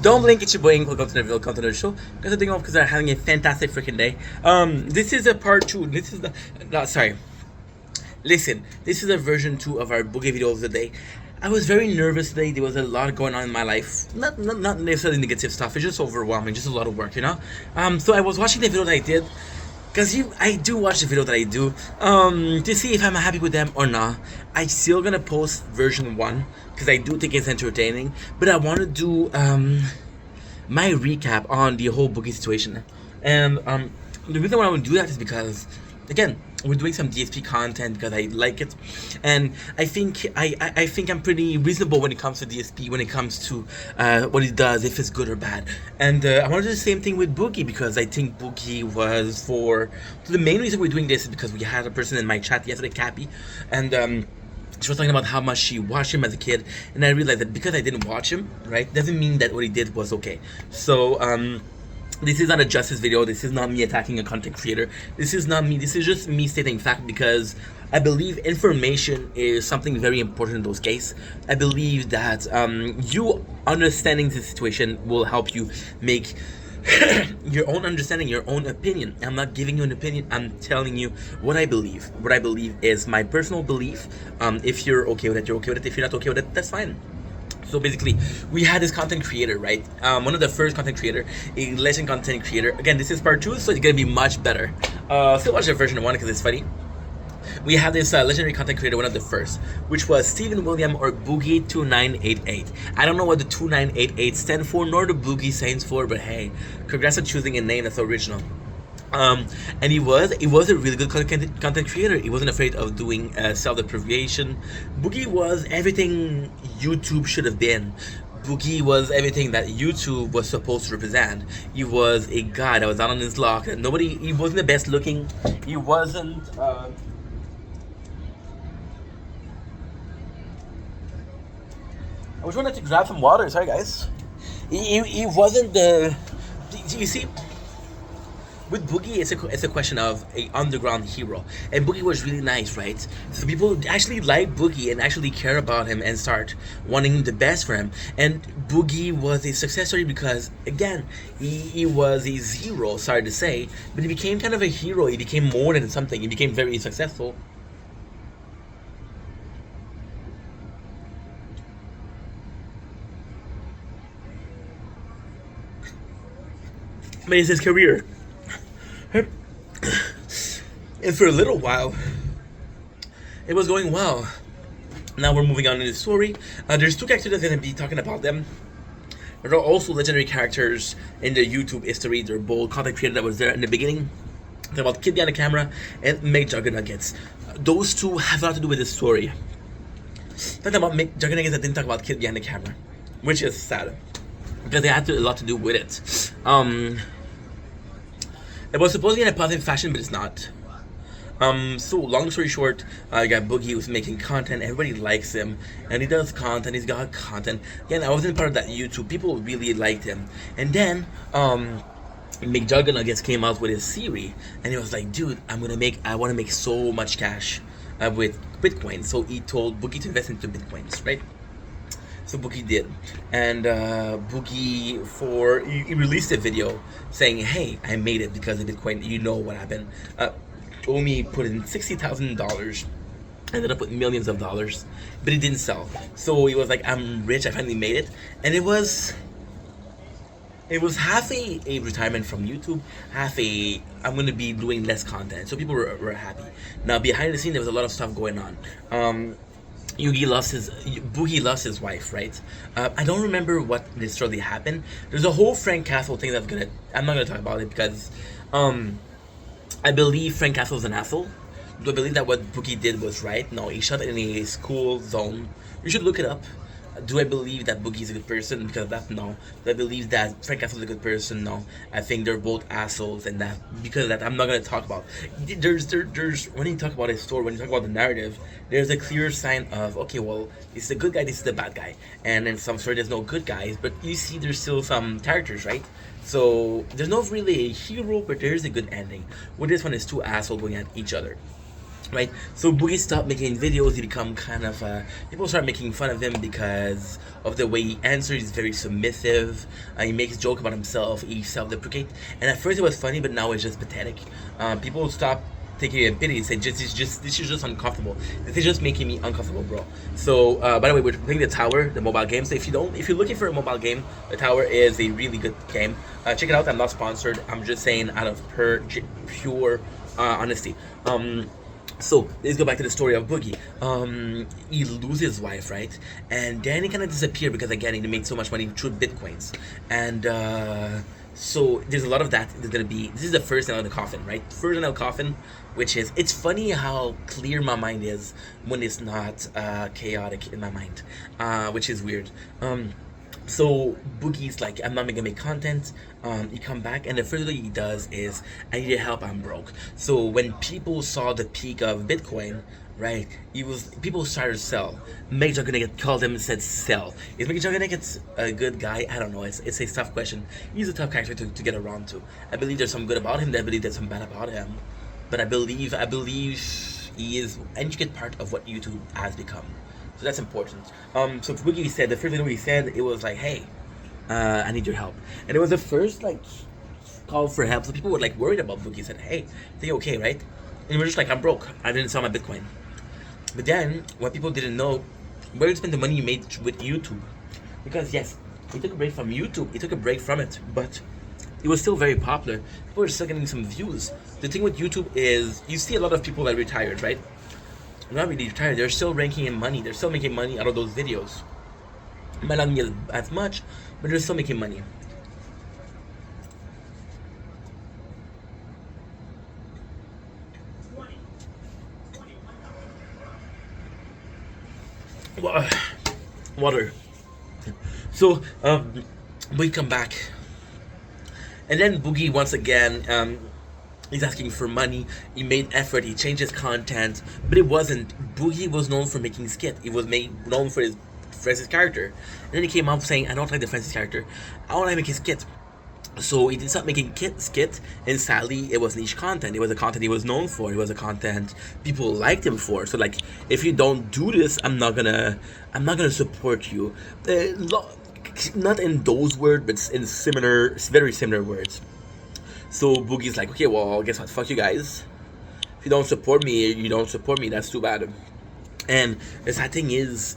Don't blink, it's your boy Ink. Welcome to the show. Guys are doing well because they're having a fantastic freaking day. This is a part two. This is the no, sorry. Listen, this is a version 2 of our boogie video of the day. I was very nervous today. There was a lot going on in my life. Not necessarily negative stuff. It's just overwhelming. Just a lot of work, you know. So I was watching the video that I did. Cause I do watch the video that I do, to see if I'm happy with them or not. I still gonna post version 1, cause I do think it's entertaining. But I want to do my recap on the whole boogie situation, and the reason why I want to do that is because, again, we're doing some DSP content because I like it, and I think I think I'm pretty reasonable when it comes to DSP, when it comes to what it does, if it's good or bad. And I want to do the same thing with Boogie because I think Boogie was for. So the main reason we're doing this is because we had a person in my chat yesterday, Cappy, and she was talking about how much she watched him as a kid, and I realized that because I didn't watch him, right, doesn't mean that what he did was okay. So this is not a justice video. This is not me attacking a content creator. This is not me. This is just me stating fact because I believe information is something very important in those cases. I believe that you understanding the situation will help you make your own understanding, your own opinion. I'm not giving you an opinion. I'm telling you what I believe. What I believe is my personal belief. If you're okay with it, you're okay with it. If you're not okay with it, that's fine. So basically, we had this content creator, right? One of the first content creator, a legend content creator. Again, this is part 2, so it's gonna be much better. Still watch the version 1 because it's funny. We have this legendary content creator, one of the first, which was Stephen William or Boogie2988. I don't know what the 2988 stand for, nor the Boogie stands for, but hey, congrats on choosing a name that's original. And he was a really good content creator. He wasn't afraid of doing self-deprivation. Boogie was everything YouTube should have been. Boogie was everything that YouTube was supposed to represent. He was a guy that was out on his luck. He wasn't the best looking. He wasn't. I was wanted to grab some water. Sorry, guys. He wasn't the. You see. With Boogie, it's a question of a underground hero, and Boogie was really nice, right? So people actually like Boogie and actually care about him and start wanting the best for him. And Boogie was a success story because, again, he was a zero, sorry to say, but he became kind of a hero. He became more than something. He became very successful. But it's his career. And for a little while, it was going well. Now we're moving on in the story. There's 2 characters that I'm going to be talking about them. There are also legendary characters in the YouTube history. They're both content creator that was there in the beginning. Talking about Kid Behind the Camera and Make Juggernuggets. Those 2 have a lot to do with the story. Talking about Make Juggernuggets, I didn't talk about Kid Behind the Camera, which is sad because they had a lot to do with it. It was supposed to be in a positive fashion, but it's not. So long story short, I got Boogie who's making content. Everybody likes him, and he does content. He's got content. Again, I wasn't part of that YouTube. People really liked him, and then McJuggernuggets came out with his series, and he was like, "Dude, I want to make so much cash with Bitcoin." So he told Boogie to invest into Bitcoins, right? So Boogie did, and Boogie he released a video saying, "Hey, I made it because of Bitcoin. You know what happened? Omi put in $60,000, ended up with millions of dollars, but it didn't sell. So he was like, I'm rich. I finally made it, and it was half a retirement from YouTube, half I'm going to be doing less content. So people were happy. Now behind the scene, there was a lot of stuff going on. Boogie lost his wife, right? I don't remember what literally happened. There's a whole Frank Castle thing I'm not gonna talk about it because I believe Frank Castle's an asshole. Do I believe that what Boogie did was right? No, he shot it in a school zone. You should look it up. Do I believe that Boogie's a good person because of that? No. Do I believe that Frank Castle's a good person? No. I think they're both assholes, and that because of that I'm not gonna talk about. There's when you talk about his story, when you talk about the narrative, there's a clear sign of okay, well, this is the good guy, this is the bad guy, and in some story there's no good guys, but you see there's still some characters, right? So there's not really a hero, but there's a good ending. With this one, is 2 assholes going at each other. right? So Boogie stopped making videos. He become kind of people start making fun of him because of the way he answers. He's very submissive. He makes joke about himself. He self-deprecate. And at first it was funny, but now it's just pathetic. People stop taking a pity and say, this is just uncomfortable. This is just making me uncomfortable, bro. So by the way, we're playing the Tower, the mobile game. So if you're looking for a mobile game, the Tower is a really good game. Check it out. I'm not sponsored. I'm just saying out of pure honesty. So let's go back to the story of Boogie. He loses his wife, right? And then he kind of disappeared because again he made so much money through bitcoins, and so there's a lot of that. There's gonna be this is the first nail in the coffin, right? First nail in the coffin, which is it's funny how clear my mind is when it's not chaotic in my mind, which is weird. So Boogie's like, I'm not gonna make content. He come back, and the first thing he does is, I need your help. I'm broke. So when people saw the peak of Bitcoin, right, people started to sell. Meg gonna called him and said sell. Is Meg gonna get a good guy? I don't know. It's a tough question. He's a tough character to get around to. I believe there's some good about him. I believe there's some bad about him. But I believe he is an intricate part of what YouTube has become. So that's important. So Boogie said the first thing he said, it was like, hey, I need your help. And it was the first like call for help. So people were like worried about Boogie. Said, hey, they okay, right? And we're just like, I'm broke. I didn't sell my Bitcoin. But then what people didn't know, where did you spend the money you made with YouTube? Because yes, he took a break from YouTube. He took a break from it, but it was still very popular. People were still getting some views. The thing with YouTube is you see a lot of people that retired, right? Not really retired. They're still ranking in money. They're still making money out of those videos. Might not get as much, but they're still making money. Water. So we come back, and then Boogie once again. He's asking for money. He made effort. He changed his content, but it wasn't. Boogie was known for making skit. He was known for his Francis character, and then he came out saying, "I don't like the Francis character. I want to make a skit." So he did start making skit, and sadly, it was niche content. It was a content he was known for. It was a content people liked him for. So like, if you don't do this, I'm not gonna support you. Not in those words, but in very similar words. So Boogie's like, okay, well, guess what? Fuck you guys. If you don't support me, you don't support me. That's too bad. And the sad thing is,